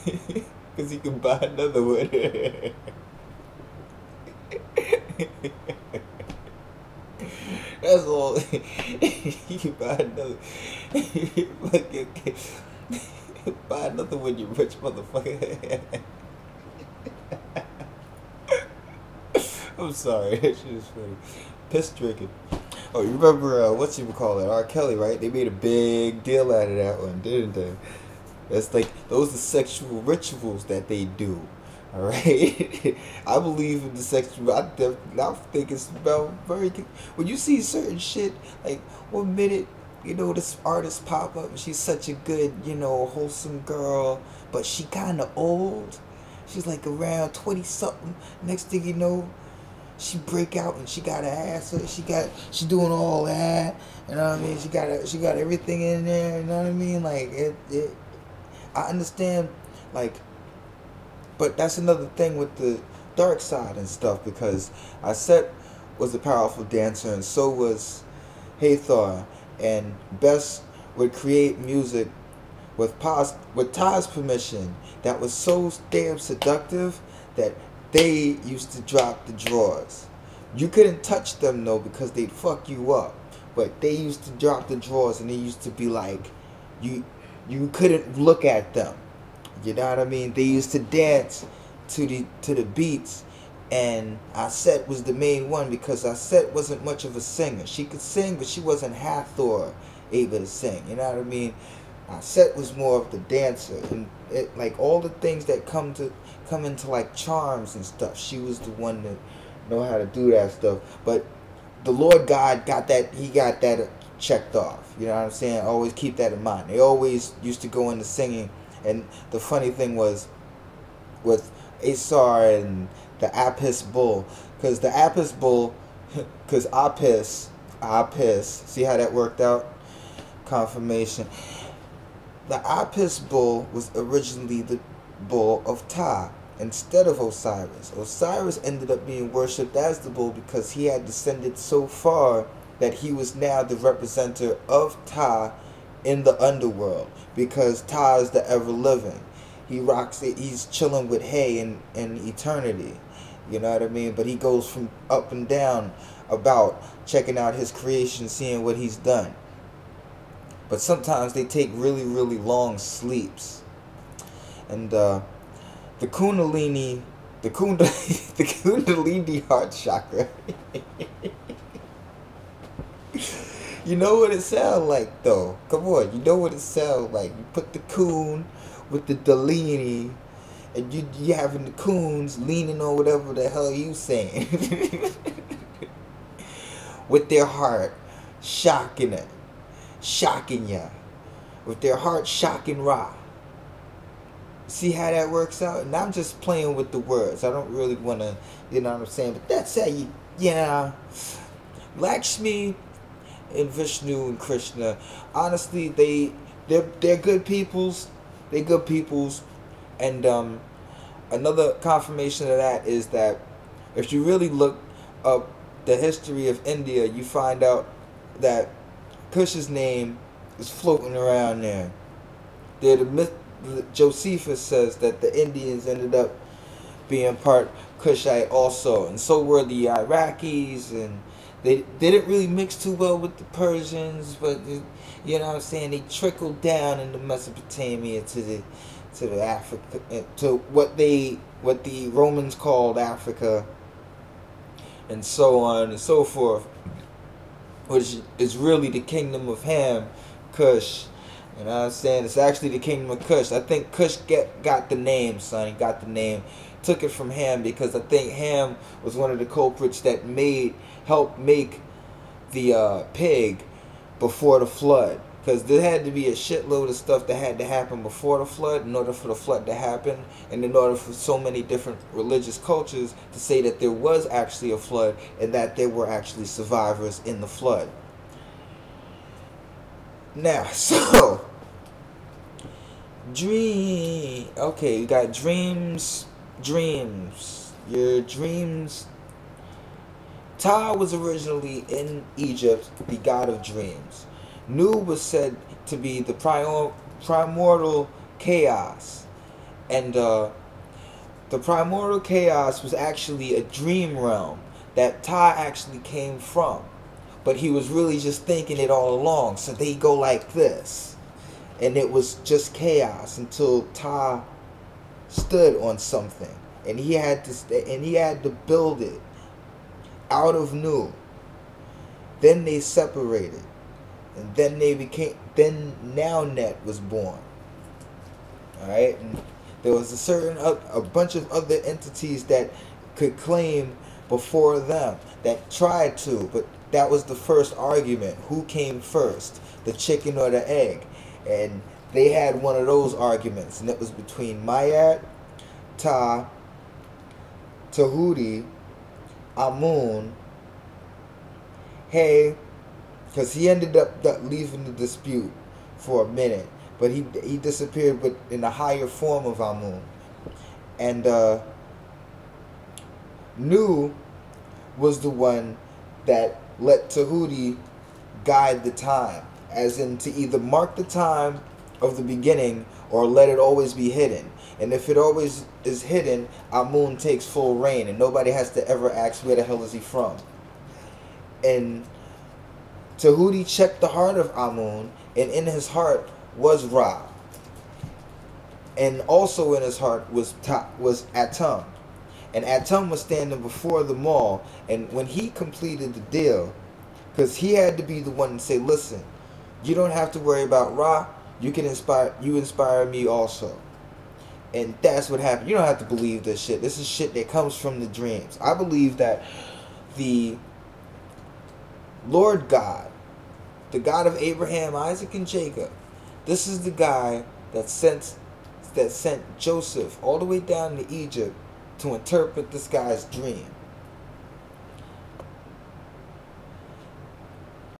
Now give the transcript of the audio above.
Because you can buy another one. That's all. You can buy another. Fucking buy another one, you rich motherfucker. I'm sorry, that shit is funny. Piss drinking. Oh, you remember what's you call it? R.Kelly, right? They made a big deal out of that one, didn't they? That's like those are sexual rituals that they do. All right, I believe in the sexual. I think it's about very. When you see certain shit, like 1 minute, this artist pop up, and she's such a good, wholesome girl, but she kind of old. She's like around 20 something. Next thing you know, she break out and she got an ass. She doing all that. You know what I mean? She got everything in there. You know what I mean? Like it. I understand, like, but that's another thing with the dark side and stuff, because Aset was a powerful dancer and so was Hathor, and Bess would create music with Tah's permission that was so damn seductive that they used to drop the drawers. You couldn't touch them though because they'd fuck you up, but they used to drop the drawers and they used to be like, you couldn't look at them. You know what I mean? They used to dance to the beats, and Aset was the main one because Aset wasn't much of a singer. She could sing, but she wasn't hathor able to sing. You know what I mean? Aset was more of the dancer, and like all the things that come into like charms and stuff. She was the one that know how to do that stuff. But the Lord God got that. He got that checked off. You know what I'm saying? Always keep that in mind. They always used to go into singing, and the funny thing was with Asar and the Apis bull, because the Apis bull, because Apis, see how that worked out? Confirmation. The Apis bull was originally the bull of ptah instead of Osiris. Osiris ended up being worshipped as the bull because he had descended so far that he was now the representative of ptah in the underworld, because ptah is the ever-living. He rocks it. He's chilling with hay in eternity. You know what I mean? But he goes from up and down about checking out his creation, seeing what he's done. But sometimes they take really, really long sleeps. And the kundalini, the kundalini heart chakra. You know what it sounds like, though. Come on, you know what it sounds like. You put the coon with the lini, and you having the coons leaning on whatever the hell you saying. With their heart shocking it. Shocking ya. With their heart shocking Ra. See how that works out? And I'm just playing with the words. I don't really want to, you know what I'm saying? But that's how you, Lakshmi and Vishnu and Krishna, honestly, they're good peoples. They're good peoples. And another confirmation of that is that if you really look up the history of India, you find out that Kush's name is floating around there. Josephus says that the Indians ended up being part Kushite also, and so were the Iraqis, and they didn't really mix too well with the Persians, but you know what I'm saying, they trickled down into Mesopotamia to the Africa, to what the Romans called Africa, and so on and so forth, which is really the kingdom of Ham, Kush. You know what I'm saying? It's actually the kingdom of Kush. I think Kush got the name, son. He got the name. Took it from Ham because I think Ham was one of the culprits that helped make the pig before the flood. Because there had to be a shitload of stuff that had to happen before the flood in order for the flood to happen. And in order for so many different religious cultures to say that there was actually a flood and that there were actually survivors in the flood. Now, so okay, you got dreams. Your dreams. Ptah was originally in Egypt, the god of dreams. Nu was said to be the primordial chaos. And the primordial chaos was actually a dream realm that ptah actually came from. But he was really just thinking it all along. So they go like this. And it was just chaos until ptah stood on something. And he had to build it out of Nu. Then they separated. And then now Net was born. Alright? And there was a bunch of other entities that could claim before them that tried to, but that was the first argument. Who came first, the chicken or the egg? And they had one of those arguments, and it was between Mayat, Ptah, Tahuti, Amun, Hey, because he ended up leaving the dispute for a minute, but he disappeared, but in a higher form of Amun. And Nu was the one that let Tahuti guide the time, as in to either mark the time of the beginning or let it always be hidden. And if it always is hidden, Amun takes full reign and nobody has to ever ask where the hell is he from. And Tahuti checked the heart of Amun, and in his heart was Ra. And also in his heart was Atum. And Atum was standing before them all, and when he completed the deal, because he had to be the one to say, listen, you don't have to worry about Ra, you inspire me also. And that's what happened. You don't have to believe this shit. This is shit that comes from the dreams. I believe that the Lord God, the God of Abraham, Isaac, and Jacob, this is the guy that sent Joseph all the way down to Egypt to interpret this guy's dream.